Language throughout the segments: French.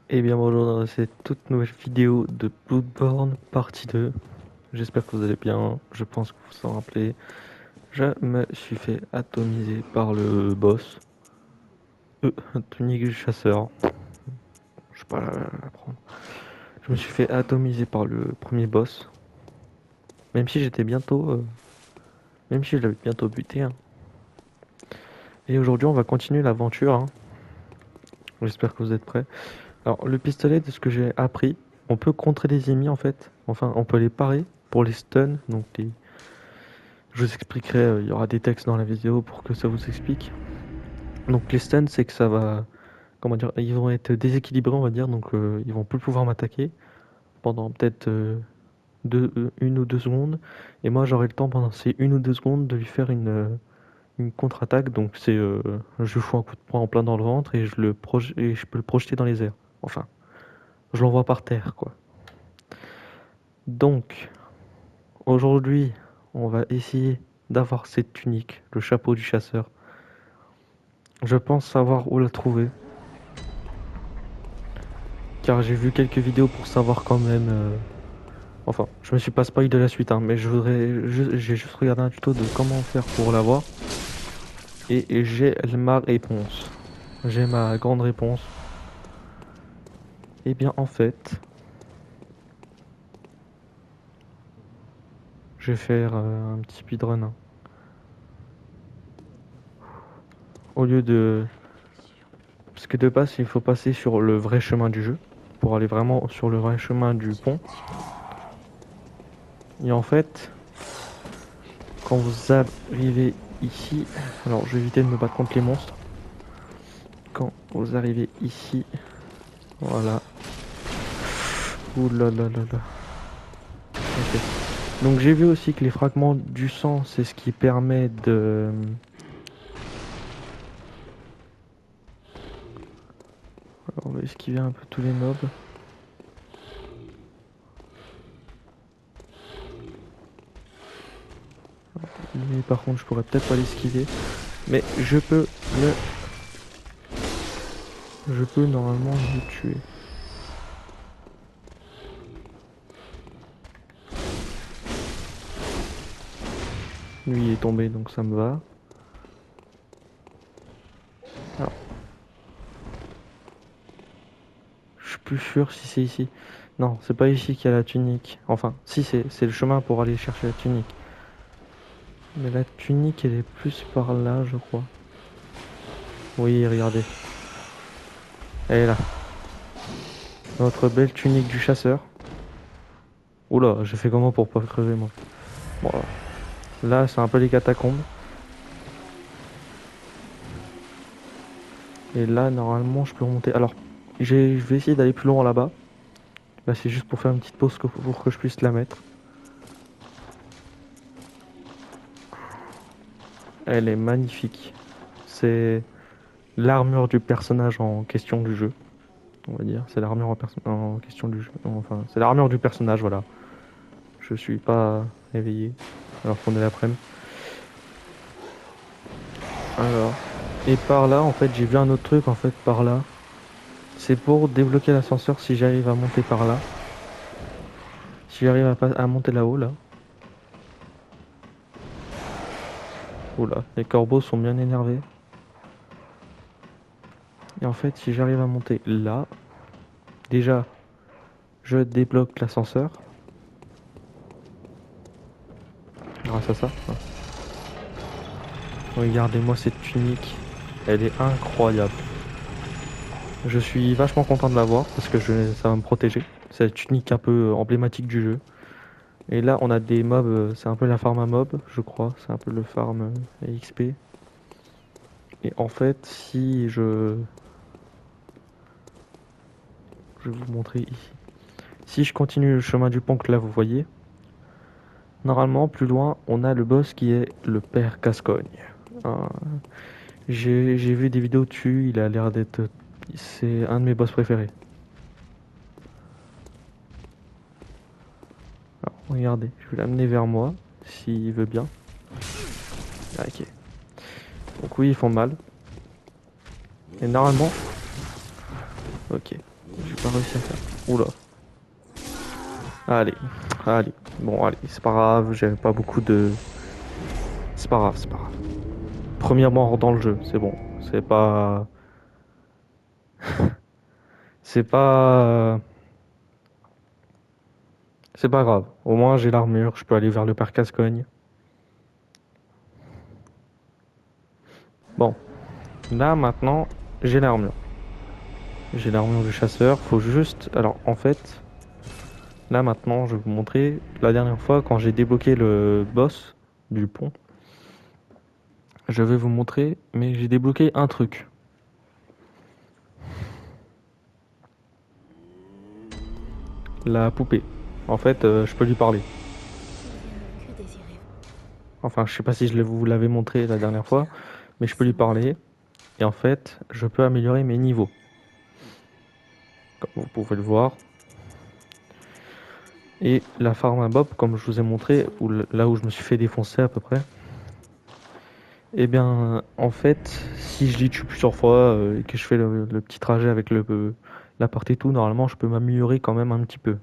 Et bien bonjour dans cette toute nouvelle vidéo de Bloodborne partie 2. J'espère que vous allez bien, je pense que vous vous en rappelez. Je me suis fait atomiser par le boss. Tunique du chasseur. Je sais pas la prendre. Je me suis fait atomiser par le premier boss. Même si j'étais bientôt... même si je l'avais bientôt buté. Hein. Et aujourd'hui on va continuer l'aventure. Hein. J'espère que vous êtes prêts. Alors le pistolet, de ce que j'ai appris, on peut contrer les ennemis en fait. Enfin on peut les parer pour les stuns. Donc les... Je vous expliquerai, il y aura des textes dans la vidéo pour que ça vous explique. Donc les stuns, c'est que ça va, comment dire, ils vont être déséquilibrés, on va dire, donc ils vont plus pouvoir m'attaquer pendant peut-être 1 ou 2 secondes. Et moi, j'aurai le temps pendant ces 1 ou 2 secondes de lui faire une contre-attaque. Donc c'est, je fous un coup de poing en plein dans le ventre et et je peux le projeter dans les airs. Enfin, je l'envoie par terre, quoi. Donc aujourd'hui, on va essayer d'avoir cette tunique, le chapeau du chasseur. Je pense savoir où la trouver, car j'ai vu quelques vidéos pour savoir quand même. Enfin, je me suis pas spoil de la suite, hein, mais j'ai juste regardé un tuto de comment faire pour l'avoir, et j'ai ma réponse. J'ai ma grande réponse. Eh bien, en fait, je vais faire un petit speedrun. Hein. Au lieu de, parce que de base, il faut passer sur le vrai chemin du jeu pour aller vraiment sur le vrai chemin du pont. Et en fait, quand vous arrivez ici, alors je vais éviter de me battre contre les monstres. Quand vous arrivez ici, voilà. Ouh là là là là. Ok. Donc j'ai vu aussi que les fragments du sang, c'est ce qui permet de... Alors, on va esquiver un peu tous les mobs. Lui par contre je pourrais peut-être pas l'esquiver. Mais je peux normalement le tuer. Lui il est tombé donc ça me va. Alors, je suis plus sûr si c'est ici. Non, c'est pas ici qu'il y a la tunique. Enfin, si c'est le chemin pour aller chercher la tunique. Mais la tunique elle est plus par là je crois. Oui, regardez. Elle est là. Notre belle tunique du chasseur. Oula, j'ai fait comment pour pas crever moi. Bon, là c'est un peu les catacombes. Et là normalement je peux remonter. Alors je vais essayer d'aller plus loin là-bas. Là c'est juste pour faire une petite pause pour que je puisse la mettre. Elle est magnifique. C'est l'armure du personnage en question du jeu. On va dire. C'est l'armure en question du jeu. Enfin, c'est l'armure du personnage, voilà. Je suis pas éveillé. Alors qu'on est l'après-midi. Alors. Et par là, en fait, j'ai vu un autre truc, en fait, par là. C'est pour débloquer l'ascenseur si j'arrive à monter par là. Si j'arrive à monter là-haut, là. Oula, les corbeaux sont bien énervés. Et en fait, si j'arrive à monter là, déjà, je débloque l'ascenseur. Grâce à ça. Ouais. Regardez-moi cette tunique. Elle est incroyable. Je suis vachement content de l'avoir parce que ça va me protéger. C'est la tunique un peu emblématique du jeu. Et là, on a des mobs, c'est un peu la farm à mob, je crois. C'est un peu le farm XP. Et en fait, si je vais vous montrer ici. Si je continue le chemin du pont que là vous voyez, normalement plus loin on a le boss qui est le père Gascogne. Euh, j'ai vu des vidéos dessus, il a l'air d'être... C'est un de mes boss préférés. Alors, regardez, je vais l'amener vers moi, s'il veut bien. Ah, ok. Donc oui, ils font mal. Et normalement... Ok. J'ai pas réussi à faire. Oula. Allez, allez. Bon, allez, c'est pas grave, j'avais pas beaucoup de... C'est pas grave, c'est pas grave. Première mort dans le jeu, c'est bon. C'est pas... C'est pas... C'est pas grave. Au moins, j'ai l'armure, je peux aller vers le père Cascogne. Bon, là, maintenant, j'ai l'armure. J'ai l'armure du chasseur, faut juste... Alors, en fait, là, maintenant, je vais vous montrer. La dernière fois, quand j'ai débloqué le boss du pont, je vais vous montrer, mais j'ai débloqué un truc. La poupée. En fait, je peux lui parler. Que désirez-vous? Enfin, je sais pas si vous l'avais montré la dernière fois, mais je peux lui parler. Et en fait, je peux améliorer mes niveaux. Comme vous pouvez le voir. Et la farm à Bob, comme je vous ai montré, là où je me suis fait défoncer à peu près. Eh bien, en fait, si je l'y tue plusieurs fois et que je fais le petit trajet avec la part et tout, normalement, je peux m'améliorer quand même un petit peu.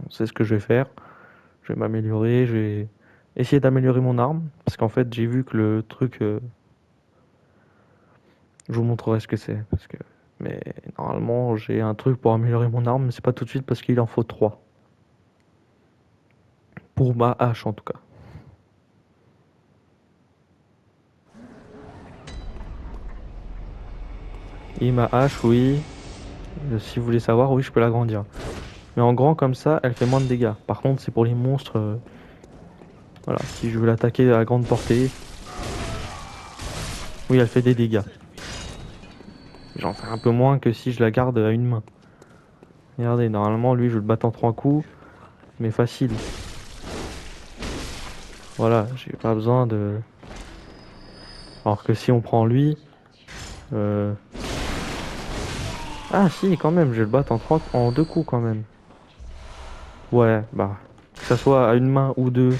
C'est ce que je vais faire. Je vais m'améliorer, je vais essayer d'améliorer mon arme. Parce qu'en fait, j'ai vu que le truc... je vous montrerai ce que c'est. Mais normalement, j'ai un truc pour améliorer mon arme, mais c'est pas tout de suite parce qu'il en faut 3. Pour ma hache, en tout cas. Et ma hache, oui. Si vous voulez savoir, oui, je peux l'agrandir. Mais en grand comme ça, elle fait moins de dégâts. Par contre, c'est pour les monstres. Voilà, si je veux l'attaquer à grande portée, oui, elle fait des dégâts. J'en fais un peu moins que si je la garde à une main. Regardez, normalement, lui, je le batte en 3 coups, mais facile. Voilà, j'ai pas besoin de... Alors que si on prend lui... euh, Ah si, quand même, je vais le battre en 2 coups quand même. Ouais, bah, que ça soit à une main ou deux,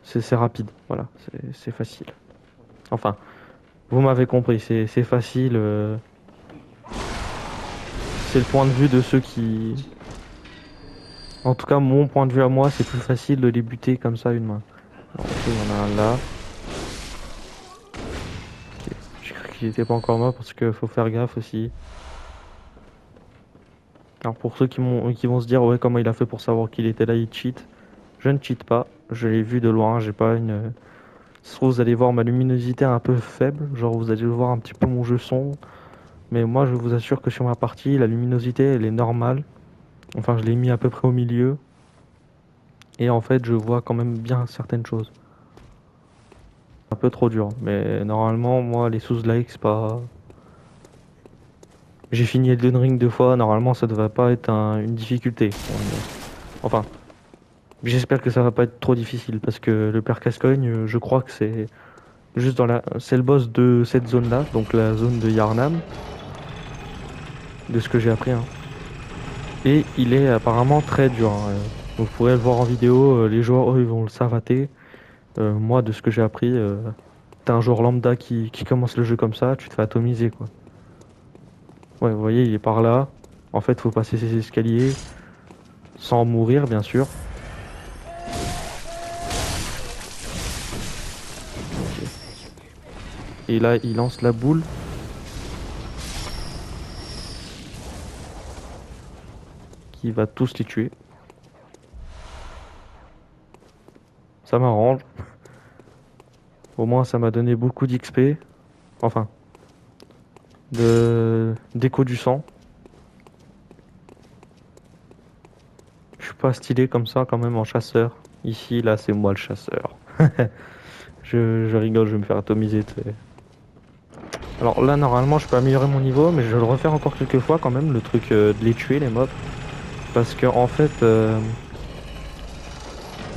c'est rapide. Voilà, c'est facile. Enfin, vous m'avez compris, c'est facile. C'est le point de vue de ceux qui... En tout cas, mon point de vue à moi, c'est plus facile de les buter comme ça à une main. Alors, ok, il y en a un là. Ok, j'ai cru qu'il était pas encore mort parce que faut faire gaffe aussi. Alors pour ceux qui vont se dire ouais comment il a fait pour savoir qu'il était là, il cheat. Je ne cheat pas, je l'ai vu de loin, j'ai pas une... Ça se trouve, vous allez voir ma luminosité un peu faible, genre vous allez voir un petit peu mon jeu sombre. Mais moi je vous assure que sur ma partie, la luminosité elle est normale. Enfin je l'ai mis à peu près au milieu. Et en fait je vois quand même bien certaines choses. Un peu trop dur, mais normalement moi les sous-likes c'est pas... J'ai fini Elden Ring 2 fois, normalement ça devrait pas être une difficulté. Enfin, j'espère que ça va pas être trop difficile parce que le père Cascogne, je crois que c'est juste c'est le boss de cette zone-là, donc la zone de Yarnam, de ce que j'ai appris, hein. Et il est apparemment très dur, hein. Vous pourrez le voir en vidéo, les joueurs eux ils vont le savater. Moi de ce que j'ai appris, t'es un joueur lambda qui commence le jeu comme ça, tu te fais atomiser quoi. Ouais, vous voyez, il est par là. En fait, faut passer ces escaliers sans mourir, bien sûr. Et là, il lance la boule qui va tous les tuer. Ça m'arrange. Au moins, ça m'a donné beaucoup d'XP. Enfin, d'écho du sang. Je suis pas stylé comme ça quand même en chasseur. Ici, là, c'est moi le chasseur. Je rigole, je vais me faire atomiser. Alors là, normalement, je peux améliorer mon niveau, mais je vais le refaire encore quelques fois quand même, le truc de les tuer, les mobs. Parce que en fait, le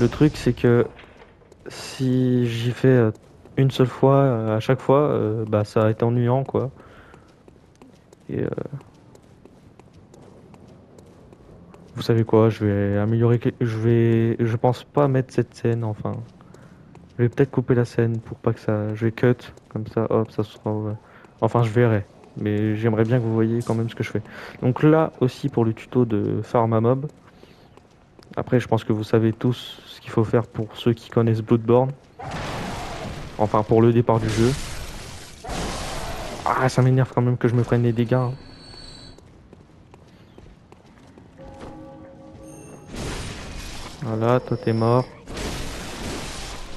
truc, c'est que si j'y fais une seule fois, à chaque fois, bah ça va être ennuyant, quoi. Et vous savez quoi, je vais améliorer, je pense pas mettre cette scène, enfin. Je vais peut-être couper la scène pour pas que ça, je vais cut, comme ça, hop, ça sera, ouais. Enfin, je verrai. Mais j'aimerais bien que vous voyez quand même ce que je fais. Donc là aussi pour le tuto de farm à mob. Après je pense que vous savez tous ce qu'il faut faire pour ceux qui connaissent Bloodborne. Enfin pour le départ du jeu. Ah ça m'énerve quand même que je me prenne les dégâts, hein. Voilà, toi t'es mort.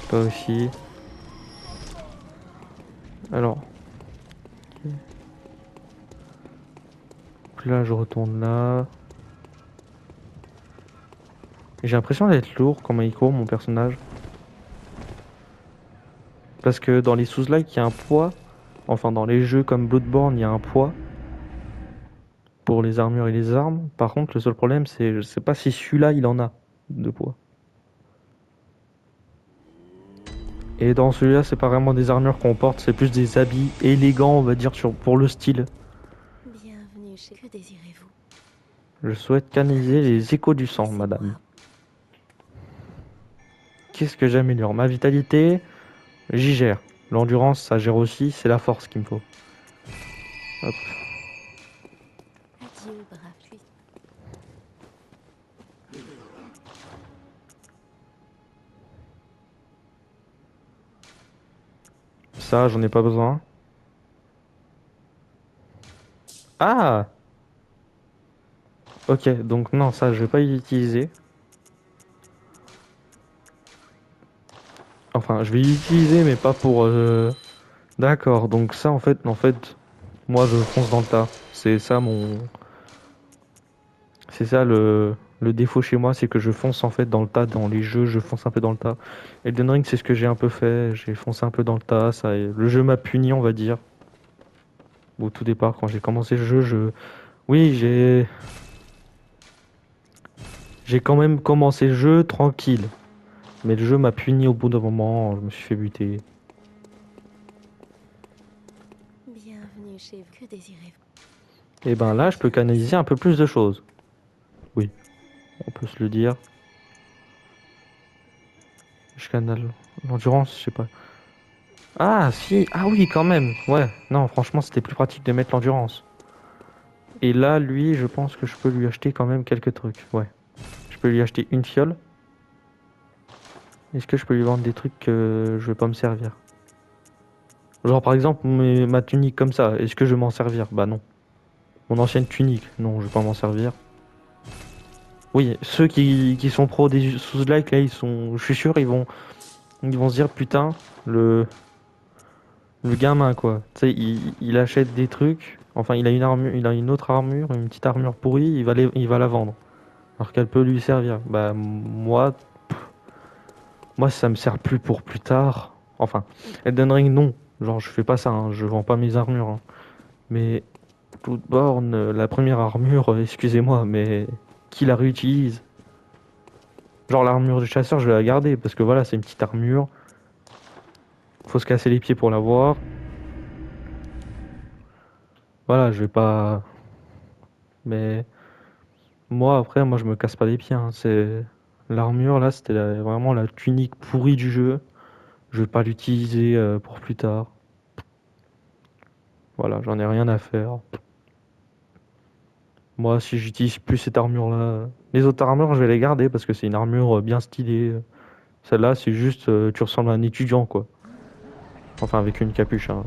Toi aussi. Alors, là je retourne là. J'ai l'impression d'être lourd comment il court mon personnage. Parce que dans les Souls-like il y a un poids. Enfin dans les jeux comme Bloodborne il y a un poids pour les armures et les armes. Par contre le seul problème c'est je sais pas si celui-là il en a de poids. Et dans celui-là c'est pas vraiment des armures qu'on porte, c'est plus des habits élégants on va dire pour le style. Bienvenue chez... Que désirez-vous? Je souhaite canaliser les échos du sang, C'est madame. moi. Qu'est-ce que j'améliore? Ma vitalité, j'y gère. L'endurance, ça gère aussi, c'est la force qu'il me faut. Hop. Adieu, brave lui. Ça, j'en ai pas besoin. Ah! Ok, donc non, ça, je vais pas l'utiliser. Enfin, je vais l'utiliser, mais pas pour... D'accord, donc ça, en fait, moi, je fonce dans le tas. C'est ça mon... C'est ça le défaut chez moi, c'est que je fonce en fait dans le tas. Dans les jeux, je fonce un peu dans le tas. Elden Ring, c'est ce que j'ai un peu fait. J'ai foncé un peu dans le tas. Le jeu m'a puni, on va dire. Au tout départ, quand j'ai commencé le jeu, oui, j'ai quand même commencé le jeu tranquille. Mais le jeu m'a puni au bout d'un moment. Je me suis fait buter. Bienvenue chez vous. Que désirez-vous? Et ben là, je peux canaliser un peu plus de choses. Oui, on peut se le dire. Je canale l'endurance, je sais pas. Ah, si, ah oui, quand même. Ouais, non, franchement, c'était plus pratique de mettre l'endurance. Et là, lui, je pense que je peux lui acheter quand même quelques trucs. Ouais. Je peux lui acheter une fiole. Est-ce que je peux lui vendre des trucs que je vais pas me servir? Genre, par exemple, ma tunique comme ça. Est-ce que je vais m'en servir? Bah non. Mon ancienne tunique. Non, je vais pas m'en servir. Oui, ceux qui sont pros des sous-like, là, ils sont... Je suis sûr, ils vont se dire, putain, le gamin, quoi. Tu sais, il achète des trucs. Enfin, il a une armure, il a une autre armure, une petite armure pourrie, il va la vendre. Alors qu'elle peut lui servir. Bah, moi, ça me sert plus pour plus tard. Enfin, Elden Ring, non. Genre, je fais pas ça, hein. Je vends pas mes armures, hein. Mais Bloodborne, la première armure, excusez-moi, mais qui la réutilise? Genre, l'armure du chasseur, je vais la garder parce que voilà, c'est une petite armure. Faut se casser les pieds pour l'avoir. Voilà, je vais pas. Mais moi, après, moi, je me casse pas les pieds, hein. C'est l'armure là, c'était vraiment la tunique pourrie du jeu. Je vais pas l'utiliser pour plus tard. Voilà, j'en ai rien à faire. Moi, si j'utilise plus cette armure-là, les autres armures, je vais les garder parce que c'est une armure bien stylée. Celle-là, c'est juste, tu ressembles à un étudiant, quoi. Enfin, avec une capuche, hein.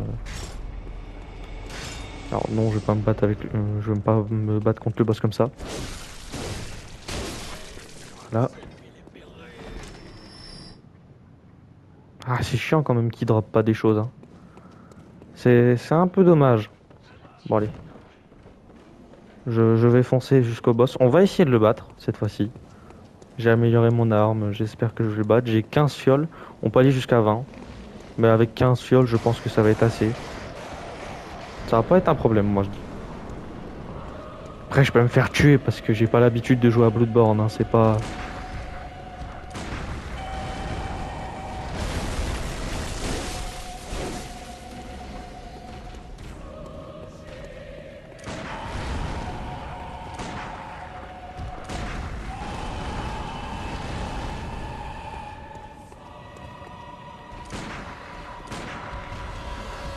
Alors non, je vais pas me battre je vais pas me battre contre le boss comme ça. Voilà. Ah, c'est chiant quand même qu'il drop pas des choses, hein. C'est un peu dommage. Bon, allez. Je vais foncer jusqu'au boss. On va essayer de le battre, cette fois-ci. J'ai amélioré mon arme, j'espère que je vais le battre. J'ai 15 fioles, on peut aller jusqu'à 20. Mais avec 15 fioles, je pense que ça va être assez. Ça va pas être un problème, moi je dis. Après, je peux me faire tuer parce que j'ai pas l'habitude de jouer à Bloodborne, hein. C'est pas...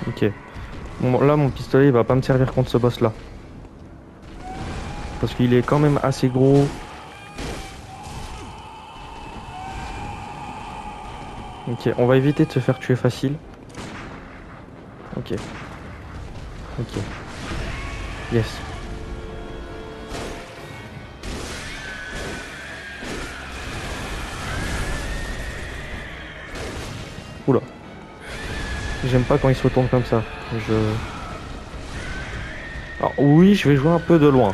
Ok. Bon, là, mon pistolet, il va pas me servir contre ce boss-là. Parce qu'il est quand même assez gros. Ok, on va éviter de se faire tuer facile. Ok. Ok. Yes. Oula. J'aime pas quand il se retourne comme ça. Je... Alors oui, je vais jouer un peu de loin.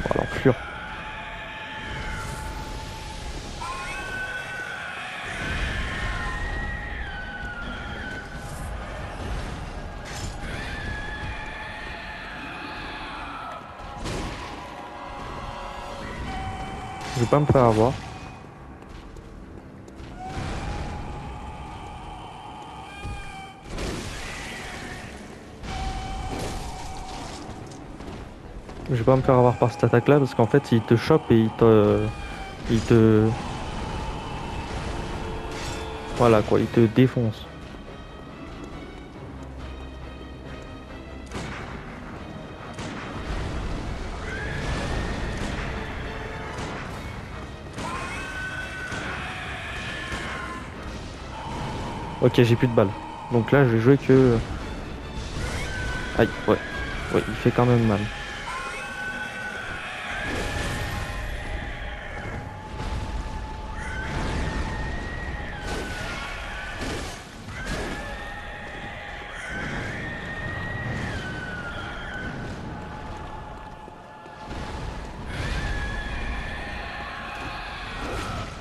Voilà, l'enflure. Je vais pas me faire avoir. Je vais pas me faire avoir par cette attaque là parce qu'en fait il te chope et il te voilà quoi, il te défonce. Ok, j'ai plus de balles. Donc là je vais jouer que aïe, ouais. Ouais, il fait quand même mal.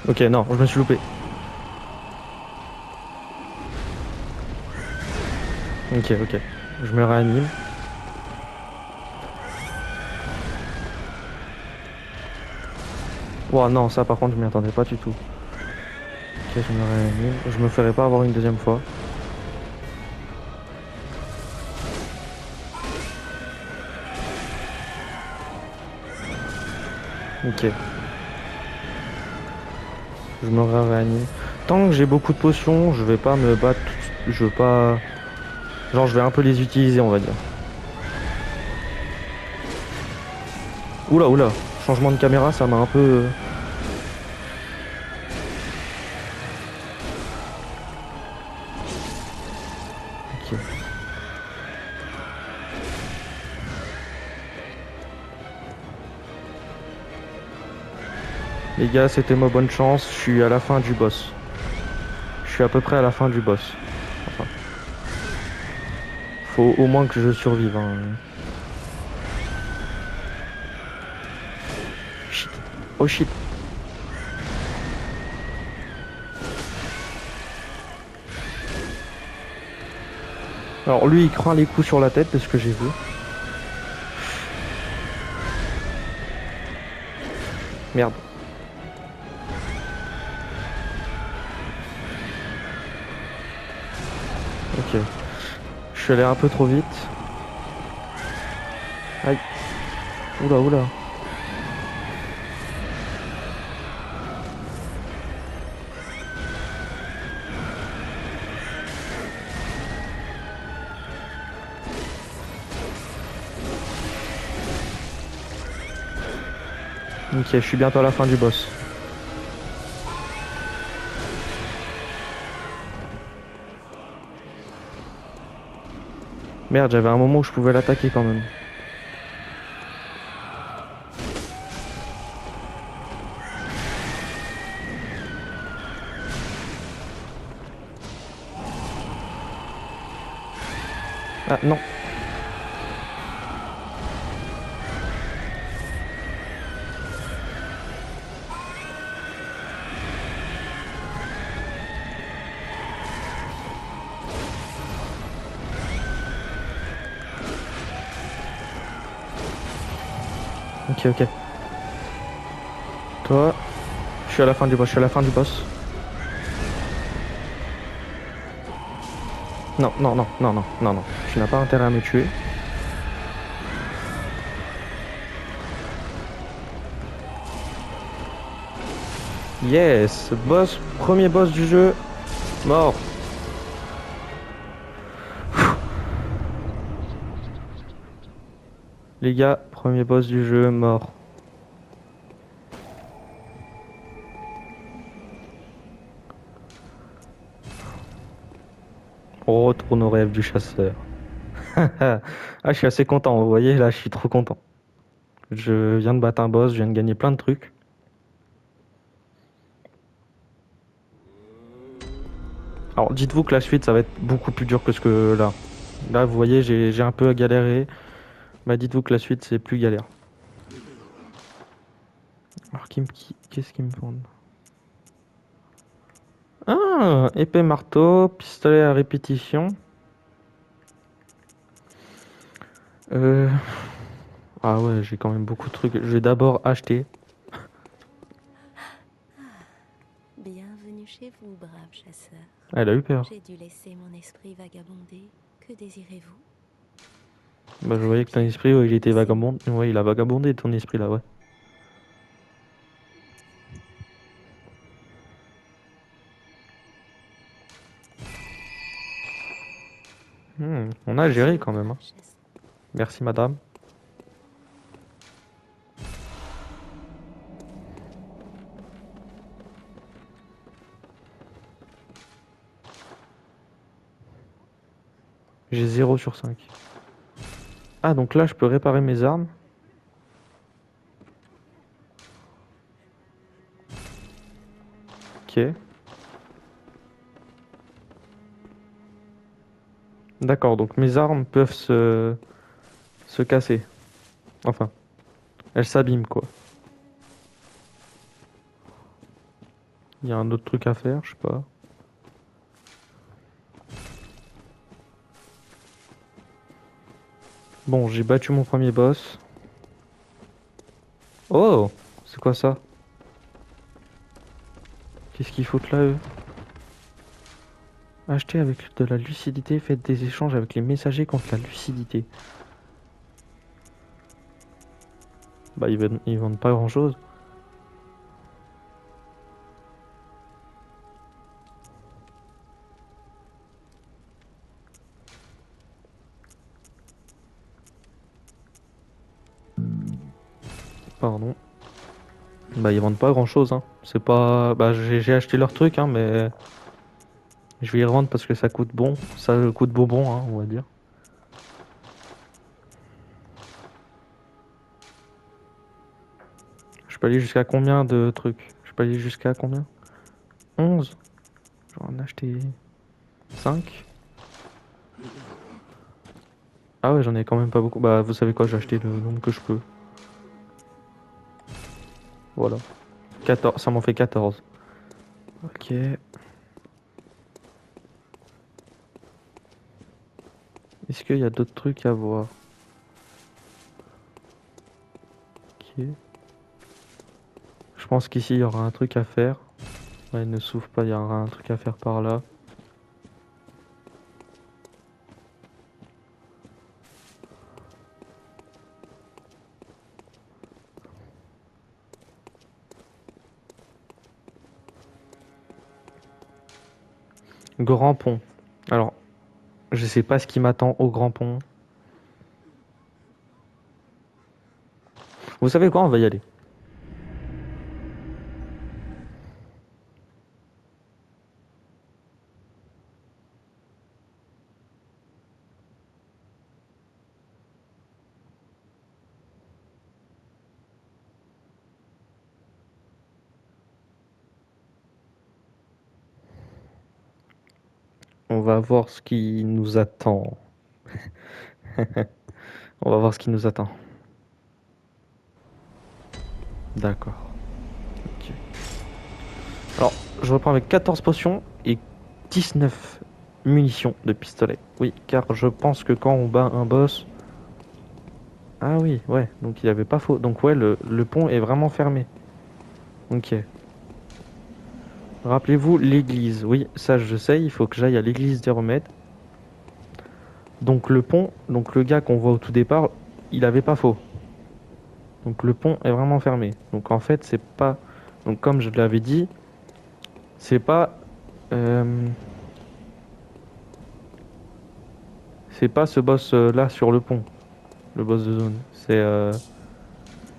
Ok, non, je me suis loupé. Ok, ok. Je me réanime. Ouah non, ça par contre je m'y attendais pas du tout. Ok, je me réanime. Je me ferai pas avoir une deuxième fois. Ok. Je me réanime. Tant que j'ai beaucoup de potions, je vais pas me battre. Je veux pas. Genre, je vais un peu les utiliser, on va dire. Oula, oula. Changement de caméra, ça m'a un peu. Ok. Les gars, c'était ma bonne chance. Je suis à la fin du boss. Je suis à peu près à la fin du boss. Enfin, faut au moins que je survive, hein. Shit. Oh shit. Alors lui, il craint les coups sur la tête de ce que j'ai vu. Merde. Ok. Je suis allé un peu trop vite. Aïe. Oula, oula. Ok, je suis bientôt à la fin du boss. Merde, j'avais un moment où je pouvais l'attaquer quand même. Ah non. Ok, ok. Toi, je suis à la fin du boss, je suis à la fin du boss. Non, non, non, non, non, non, non. Tu n'as pas intérêt à me tuer. Yes, boss, premier boss du jeu, mort. Les gars, premier boss du jeu, mort. On retourne au rêve du chasseur. Ah, je suis assez content, vous voyez, là, je suis trop content. Je viens de battre un boss, je viens de gagner plein de trucs. Alors, dites-vous que la suite, ça va être beaucoup plus dur que ce que là. Là, vous voyez, j'ai un peu galéré. Bah, dites-vous que la suite, c'est plus galère. Alors, qu'est-ce qu'il me faut? Ah, épée marteau, pistolet à répétition. Euh... Ah ouais, j'ai quand même beaucoup de trucs. Je vais d'abord acheter. Bienvenue chez vous, brave chasseur. Elle a eu peur. J'ai dû laisser mon esprit vagabonder. Que désirez-vous? Bah, je voyais que ton esprit, ouais, il était vagabond. Ouais, il a vagabondé ton esprit là, ouais. On a géré Bonjour, quand même, brave hein. chasseur. Merci madame. J'ai 0/5. Ah, donc là, je peux réparer mes armes. Ok. D'accord, donc mes armes peuvent se casser. Enfin, elles s'abîment, quoi. Il y a un autre truc à faire, je sais pas. Bon, j'ai battu mon premier boss. Oh! C'est quoi ça? Qu'est-ce qu'ils foutent là, eux? Achetez avec de la lucidité, faites des échanges avec les messagers contre la lucidité. Bah, ils vendent pas grand-chose. Pardon. Bah, ils vendent pas grand-chose, hein. C'est pas... Bah, j'ai acheté leur truc, hein, mais... Je vais les revendre parce que ça coûte bon. Ça coûte bonbon, hein, on va dire. Je peux aller jusqu'à combien de trucs? Je peux aller jusqu'à combien? 11. Je vais en acheter 5. Ah ouais, j'en ai quand même pas beaucoup. Bah, vous savez quoi, j'ai acheté le nombre que je peux. Voilà. 14, ça m'en fait 14. Ok. Est-ce qu'il y a d'autres trucs à voir? Ok. Je pense qu'ici, il y aura un truc à faire. Ouais, il ne s'ouvre pas, il y aura un truc à faire par là. Grand pont. Alors, je sais pas ce qui m'attend au grand pont. Vous savez quoi, on va y aller. On va voir ce qui nous attend. On va voir ce qui nous attend. D'accord. Ok. Alors, je reprends avec 14 potions et 19 munitions de pistolet. Oui, car je pense que quand on bat un boss... Ah oui, ouais, donc il avait pas faux. Donc ouais, le pont est vraiment fermé. Ok. Rappelez-vous l'église. Oui, ça je sais, il faut que j'aille à l'église des remèdes. Donc le pont, donc le gars qu'on voit au tout départ, il avait pas faux. Donc le pont est vraiment fermé. Donc en fait, c'est pas... Donc comme je l'avais dit, c'est pas... euh, c'est pas ce boss là sur le pont, le boss de zone.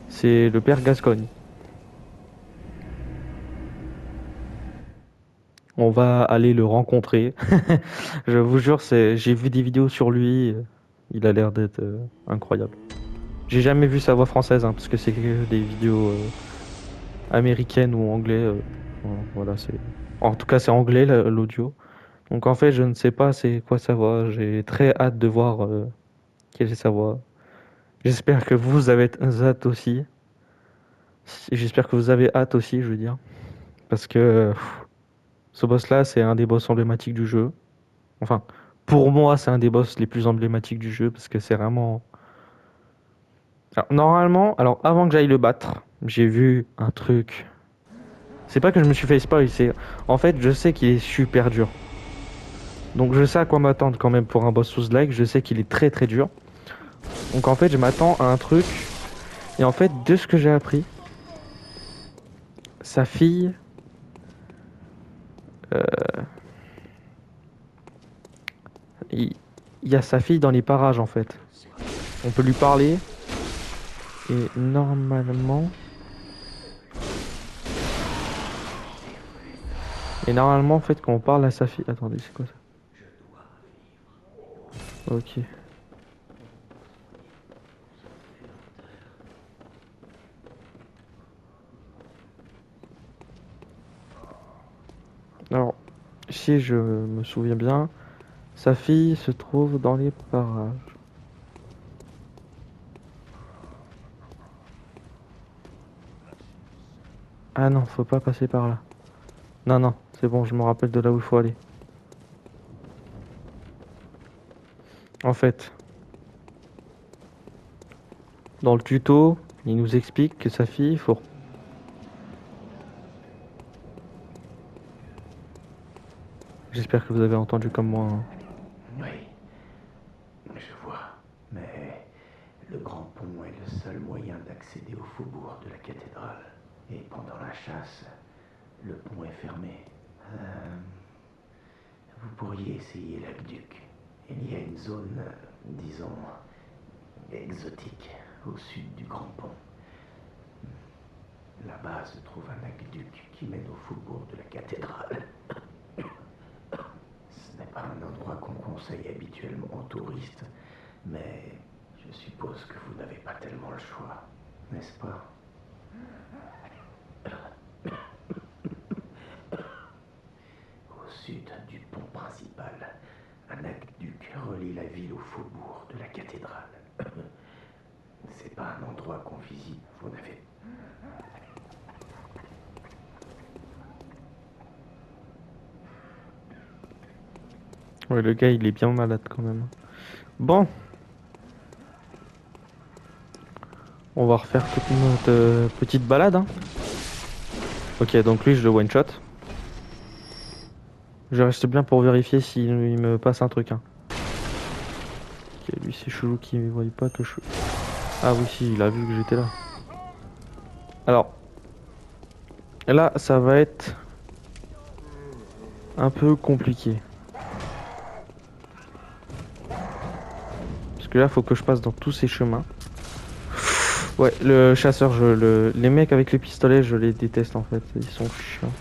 C'est le père Gascogne. On va aller le rencontrer. Je vous jure, j'ai vu des vidéos sur lui. Il a l'air d'être incroyable. J'ai jamais vu sa voix française, hein, parce que c'est que des vidéos américaines ou anglais. Voilà, en tout cas, c'est anglais l'audio. Donc en fait, je ne sais pas c'est quoi sa voix. J'ai très hâte de voir quelle est sa voix. J'espère que vous avez hâte aussi. J'espère que vous avez hâte aussi, je veux dire. Parce que ce boss-là, c'est un des boss emblématiques du jeu. Enfin, pour moi, c'est un des boss les plus emblématiques du jeu parce que c'est vraiment. Alors, normalement, alors avant que j'aille le battre, j'ai vu un truc. C'est pas que je me suis fait spoil, c'est en fait, je sais qu'il est super dur. Donc je sais à quoi m'attendre quand même pour un boss sous-like, je sais qu'il est très très dur. Donc en fait, je m'attends à un truc et en fait, de ce que j'ai appris, sa fille il il y a sa fille dans les parages en fait. On peut lui parler et normalement en fait quand on parle à sa fille, attendez, c'est quoi ça? Ok. Alors, si je me souviens bien, sa fille se trouve dans les parages. Ah non, faut pas passer par là. Non, non, c'est bon, je me rappelle de là où il faut aller. En fait, dans le tuto, il nous explique que sa fille, faut... J'espère que vous avez entendu comme moi, hein. Oui, je vois. Mais le grand pont est le seul moyen d'accéder au faubourg de la cathédrale. Et pendant la chasse, le pont est fermé. Vous pourriez essayer l'aqueduc. Il y a une zone, disons, exotique au sud du grand pont. Là-bas se trouve un aqueduc qui mène au faubourg de la cathédrale. Ce n'est pas un endroit qu'on conseille habituellement aux touristes, mais je suppose que vous n'avez pas tellement le choix, n'est-ce pas? Au sud du pont principal, un aqueduc relie la ville au faubourg de la cathédrale. C'est pas un endroit qu'on visite, vous n'avez... Ouais, le gars, il est bien malade quand même. Bon, on va refaire toute notre petite balade, hein. Ok, donc lui, je le one-shot. Je reste bien pour vérifier s'il me passe un truc, hein. Ok, lui, c'est chelou qu'il ne voyait pas que je... Ah oui, si, il a vu que j'étais là. Alors, là, ça va être un peu compliqué. Parce que là, faut que je passe dans tous ces chemins. Ouais, le chasseur, les mecs avec les pistolets, je les déteste en fait. Ils sont chiants.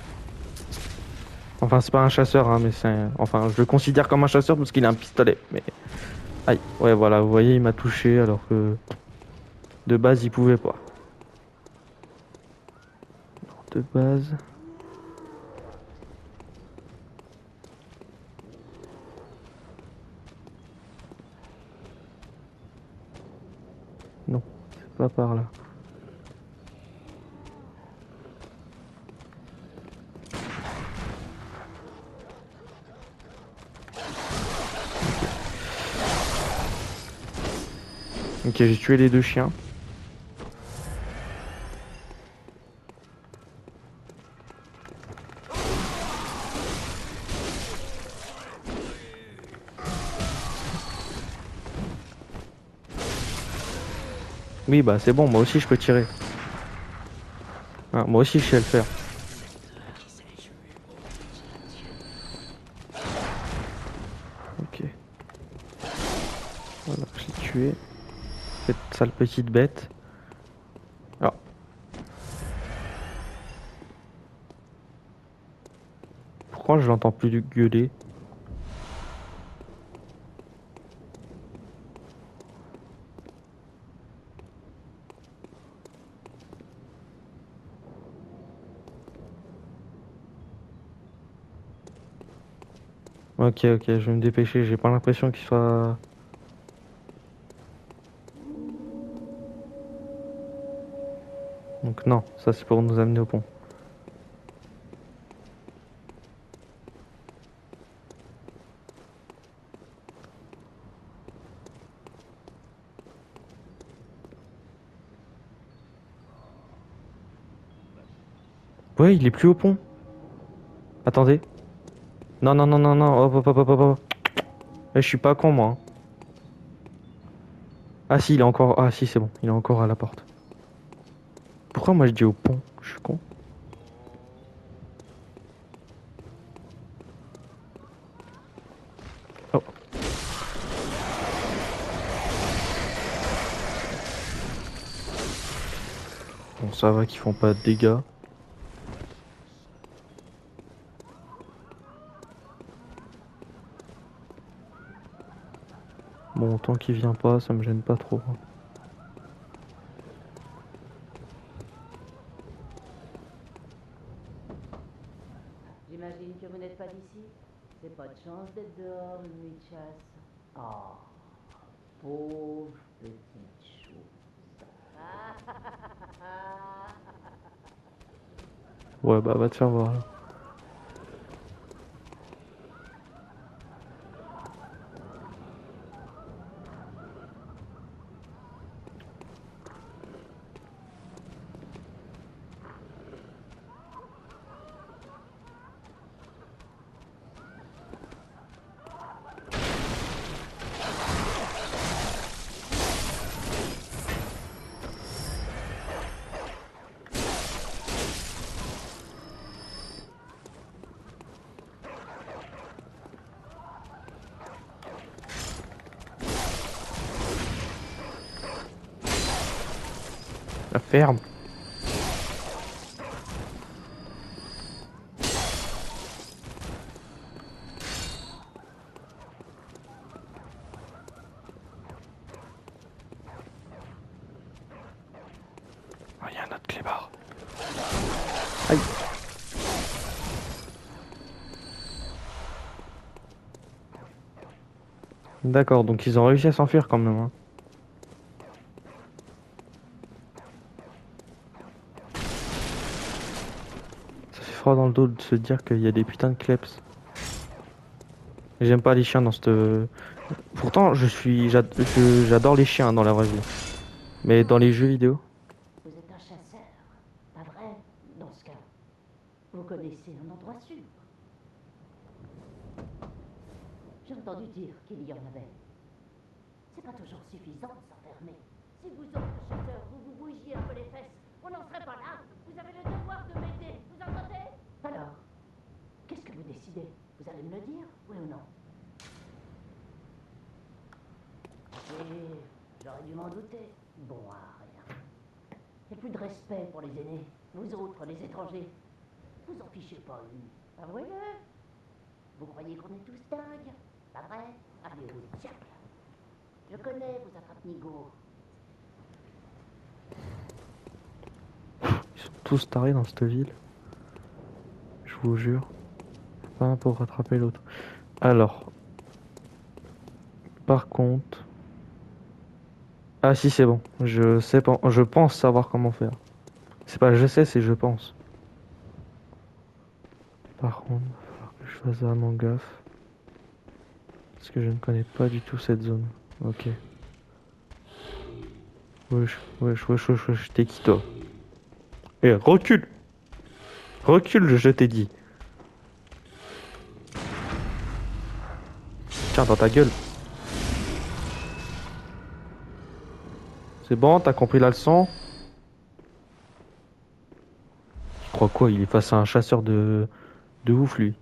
Enfin, c'est pas un chasseur, hein, mais enfin, je le considère comme un chasseur parce qu'il a un pistolet. Mais aïe, ouais, voilà, vous voyez, il m'a touché alors que de base, il pouvait pas. De base. Non, c'est pas par là. Ok, j'ai tué les deux chiens. Oui, bah c'est bon, moi aussi je peux tirer. Ah, moi aussi je sais le faire. tuer cette sale petite bête. Ah. Pourquoi je l'entends plus gueuler? Ok, ok, je vais me dépêcher. J'ai pas l'impression qu'il soit... Donc non, ça c'est pour nous amener au pont. Ouais, il est plus au pont. Attendez. Non, non, non, non, non. Hop, hop, hop, hop, hop, hop. Eh, je suis pas con, moi, hein. Ah si, il est encore... Ah si, c'est bon. Il est encore à la porte. Pourquoi moi je dis au pont? Je suis con. Oh. Bon, ça va qu'ils font pas de dégâts. Bon, tant qu'il vient pas, ça me gêne pas trop. J'imagine que vous n'êtes pas d'ici. C'est pas de chance d'être dehors une nuit de chasse. Oh, pauvre petite chose. Ouais, bah va te faire voir là. La ferme. Oh, il y a un autre clébard. Aïe. D'accord, donc ils ont réussi à s'enfuir quand même, hein. Ça fait froid dans le dos de se dire qu'il y a des putains de kleps. J'aime pas les chiens dans cette... Pourtant, j'adore les chiens dans la vraie vie. Mais dans les jeux vidéo... Vous êtes un chasseur, pas vrai, dans ce cas. Vous connaissez un endroit sûr. J'ai entendu dire qu'il y en avait. C'est pas toujours suffisant de s'enfermer. Si vous autres chasseurs, vous bougiez un peu les fesses, on n'en serait pas là. Vous avez le devoir de m'aider, vous entendez? Alors, qu'est-ce que vous décidez? Vous allez me le dire, oui ou non? Oui, j'aurais dû m'en douter. Bon, rien. Il n'y a plus de respect pour les aînés. Vous autres, les étrangers, vous en fichez pas une. Avouez-le. Vous croyez qu'on est tous dingues? Pas vrai? Habillez-vous de diable. Je connais vos attrape-nigauds. Ils sont tous tarés dans cette ville. Je vous jure. Pas un pour rattraper l'autre. Alors... Par contre... Ah si, c'est bon. Je pense savoir comment faire. C'est pas je sais, c'est je pense. Par contre, il va falloir que je fasse vraiment gaffe. Parce que je ne connais pas du tout cette zone. Ok. Wesh, wesh, wesh, wesh, wesh, t'es qui toi? Eh, recule! Recule, je t'ai dit. Tiens, dans ta gueule. C'est bon, t'as compris la leçon? Il croit quoi? Il est face à un chasseur de ouf, lui.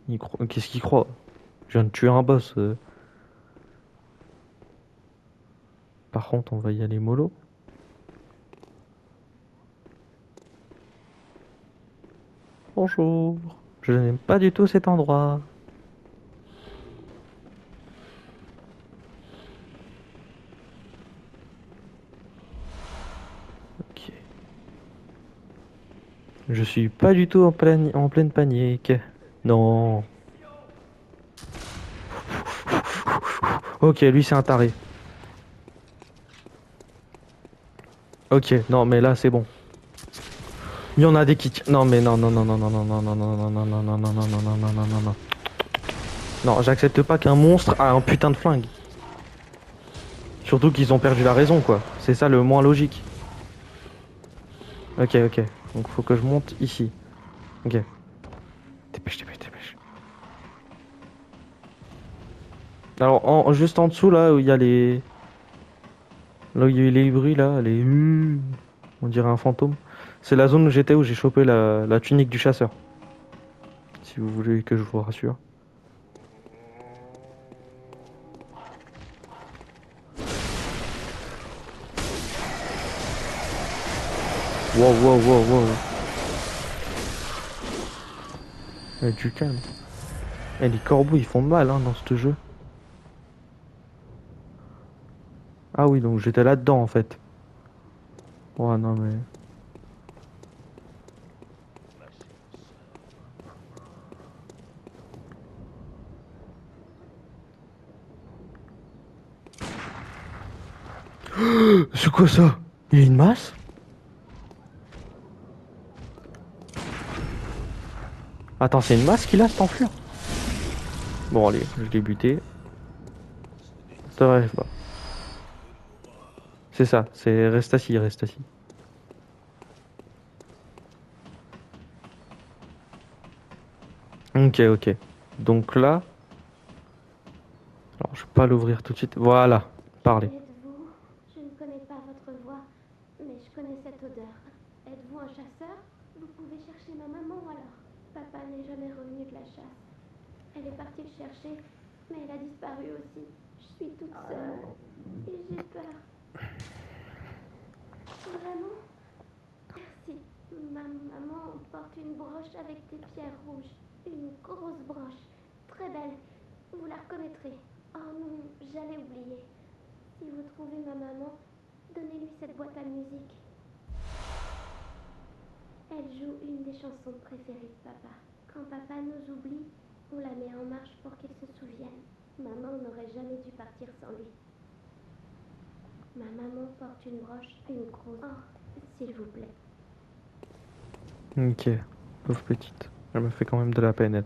Qu'est-ce qu'il croit? Je viens de tuer un boss. Par contre, on va y aller mollo. Bonjour. Je n'aime pas du tout cet endroit. Ok. Je suis pas du tout en pleine panique. Non. Ok, lui c'est un taré. Ok, non mais là c'est bon. Il y en a des qui... Non mais non, non, non, non, non, non, non, non, non, non, non, non, non, non, non, non, non, non, non, non. Non, j'accepte pas qu'un monstre a un putain de flingue. Surtout qu'ils ont perdu la raison, quoi. C'est ça le moins logique. Ok, ok. Donc faut que je monte ici. Ok. Dépêche, dépêche, dépêche. Alors, juste en dessous, là, où il y a les... Là où il y a eu les bruits, là, les... On dirait un fantôme. C'est la zone où j'étais, où j'ai chopé la tunique du chasseur. Si vous voulez que je vous rassure. Wow, wow, wow, wow. Du calme. Et les corbeaux, ils font mal, hein, dans ce jeu. Ah oui, donc j'étais là-dedans, en fait. Oh non, mais... C'est quoi ça? Il y a une masse? Attends, c'est une masse qu'il a, cet enflure? Bon, allez, je l'ai buté. Ça va pas. C'est ça, c'est reste assis, reste assis. Ok, ok. Donc là... Alors, je vais pas l'ouvrir tout de suite. Voilà, parlez. Êtes-vous? Je ne connais pas votre voix, mais je connais cette odeur. Êtes-vous un chasseur? Vous pouvez chercher ma maman alors. Papa n'est jamais revenu de la chasse. Elle est partie le chercher, mais elle a disparu aussi. Je suis toute seule et j'ai peur. Vraiment? Merci. Ma maman porte une broche avec des pierres rouges. Une grosse broche. Très belle. Vous la reconnaîtrez. Oh non, j'allais oublier. Si vous trouvez ma maman, donnez-lui cette boîte à musique. Elle joue une des chansons préférées de papa. Quand papa nous oublie, on la met en marche pour qu'il se souvienne. Maman n'aurait jamais dû partir sans lui. Ma maman porte une broche, une grosse... Oh, s'il vous plaît. Ok, pauvre petite. Elle me fait quand même de la peine, elle.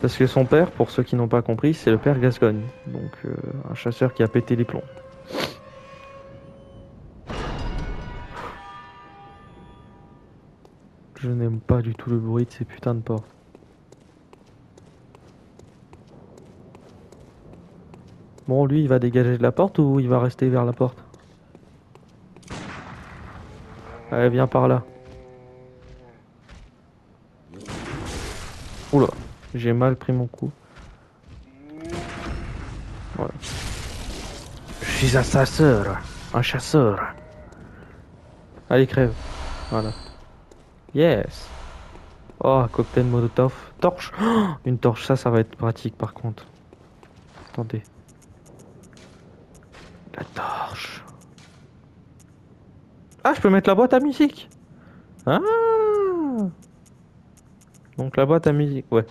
Parce que son père, pour ceux qui n'ont pas compris, c'est le père Gascogne. Donc, un chasseur qui a pété les plombs. Je n'aime pas du tout le bruit de ces putains de portes. Bon, lui, il va dégager de la porte ou il va rester vers la porte? Allez, viens par là. Oula, j'ai mal pris mon coup. Voilà. Je suis un chasseur. Un chasseur. Allez, crève. Voilà. Yes. Oh, cocktail molotov. Torche. Oh, une torche, ça va être pratique par contre. Attendez. La torche. Ah, je peux mettre la boîte à musique. Ah. Donc la boîte à musique, ouais.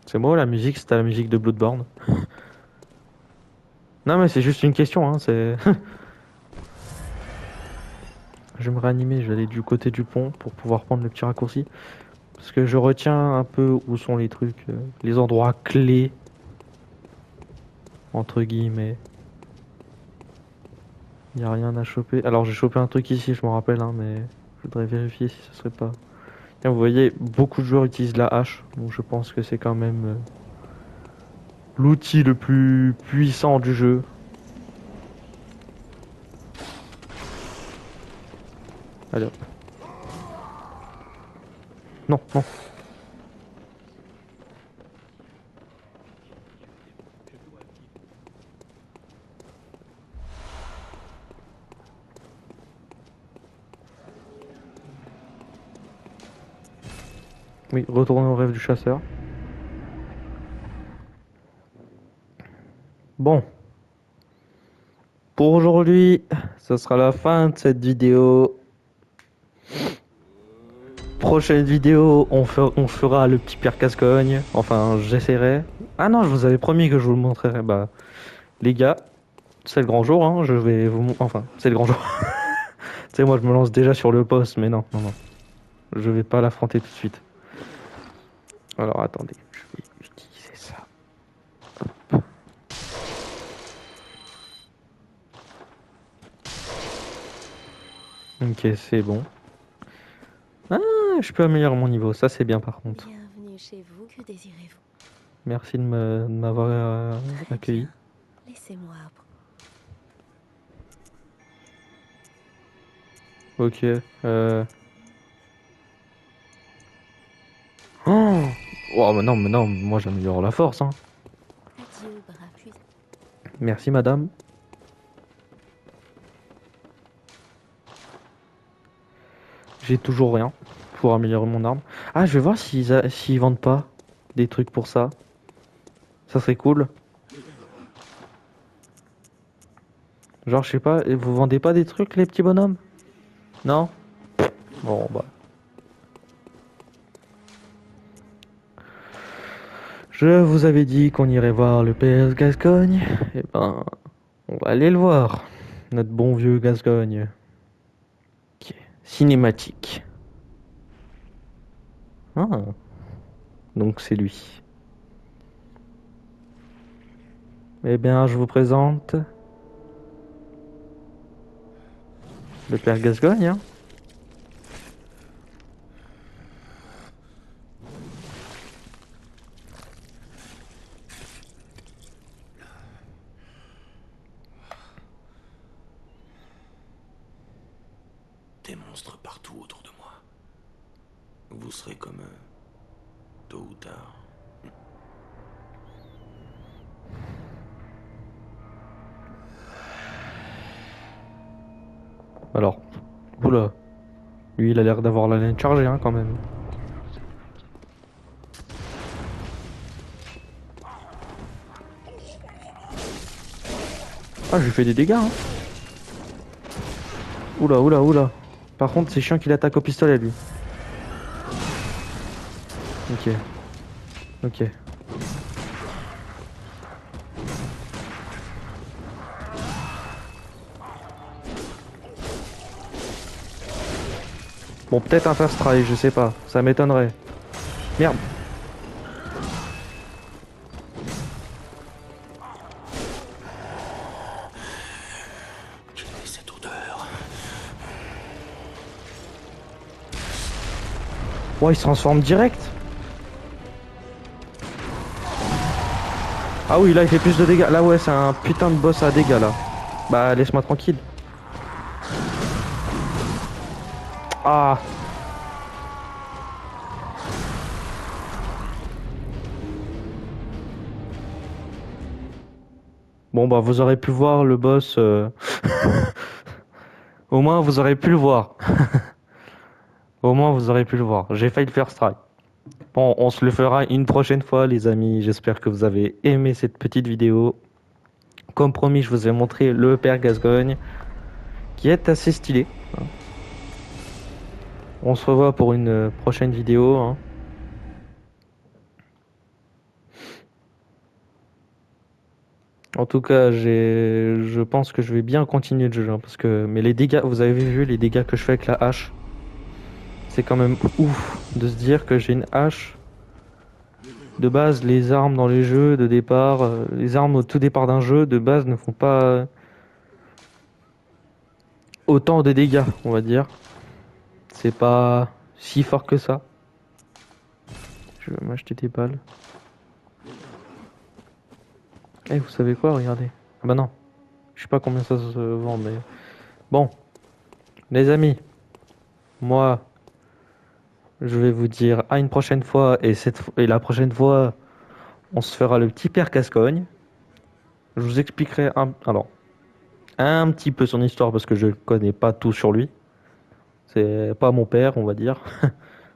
C'est moi la musique, c'était la musique de Bloodborne. Non mais c'est juste une question, hein, c'est... Je vais me réanimer, je vais aller du côté du pont pour pouvoir prendre le petit raccourci. Parce que je retiens un peu où sont les trucs, les endroits clés. Entre guillemets. Il n'y a rien à choper. Alors j'ai chopé un truc ici, je m'en rappelle, hein, mais je voudrais vérifier si ce serait pas... Tiens, vous voyez, beaucoup de joueurs utilisent la hache, donc je pense que c'est quand même l'outil le plus puissant du jeu. Allez hop. Non, non. Oui, retourner au rêve du chasseur. Bon. Pour aujourd'hui, ce sera la fin de cette vidéo. Prochaine vidéo, on fera le petit Pierre Gascogne. Enfin, j'essaierai. Ah non, je vous avais promis que je vous le montrerai. Bah, les gars, c'est le grand jour, hein. Je vais vous... Enfin, c'est le grand jour. Tu sais, moi, je me lance déjà sur le poste, mais non, non, non. Je vais pas l'affronter tout de suite. Alors, attendez. Je vais utiliser ça. Ok, c'est bon. Ah, je peux améliorer mon niveau. Ça, c'est bien, par contre. Bienvenue chez vous, que désirez-vous? Merci de m'avoir Très accueilli. bien. Laissez-moi apprendre. Ok. Oh, oh mais non, moi j'améliore la force, hein. Adieu, bras puissants. Merci, madame. J'ai toujours rien pour améliorer mon arme. Ah, je vais voir s'ils vendent pas des trucs pour ça. Ça serait cool. Genre, je sais pas, et vous vendez pas des trucs, les petits bonhommes? Non? Bon, bah. Je vous avais dit qu'on irait voir le PS Gascogne. Eh ben, on va aller le voir. Notre bon vieux Gascogne. Ok. Cinématique. Ah, donc c'est lui. Eh bien, je vous présente le père Gascogne, hein. Des monstres partout autour de moi. Vous serez comme eux, tôt ou tard. Alors, oula, lui il a l'air d'avoir la laine chargée, hein, quand même. Ah, je lui fais des dégâts, hein. Oula, oula, oula. Par contre, c'est chiant qu'il attaque au pistolet, lui. Ok. Ok. Bon, peut-être un first try, je sais pas. Ça m'étonnerait. Merde. Je connais cette odeur. Ouais, il se transforme direct. Ah oui, là, il fait plus de dégâts. Là, ouais, c'est un putain de boss à dégâts, là. Bah, laisse-moi tranquille. Ah. Bon, bah, vous aurez pu voir le boss. Au moins, vous aurez pu le voir. Au moins, vous aurez pu le voir. J'ai failli le faire strike. Bon, on se le fera une prochaine fois, les amis. J'espère que vous avez aimé cette petite vidéo. Comme promis, je vous ai montré le père Gascogne, qui est assez stylé. On se revoit pour une prochaine vidéo, hein. En tout cas, je pense que je vais bien continuer le jeu, hein, parce que mais les dégâts, vous avez vu les dégâts que je fais avec la hache. C'est quand même ouf de se dire que j'ai une hache. De base, les armes dans les jeux de départ, les armes au tout départ d'un jeu de base ne font pas autant de dégâts, on va dire. C'est pas si fort que ça. Je vais m'acheter des balles. Eh, vous savez quoi? Regardez. Ah bah non. Je sais pas combien ça se vend, mais... Bon. Les amis. moi, je vais vous dire à une prochaine fois, et la prochaine fois, on se fera le petit père Gascogne. Je vous expliquerai un petit peu son histoire parce que je connais pas tout sur lui. C'est pas mon père, on va dire.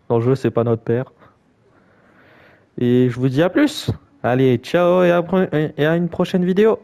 Dans le jeu, c'est pas notre père. Et je vous dis à plus. Allez, ciao et à une prochaine vidéo.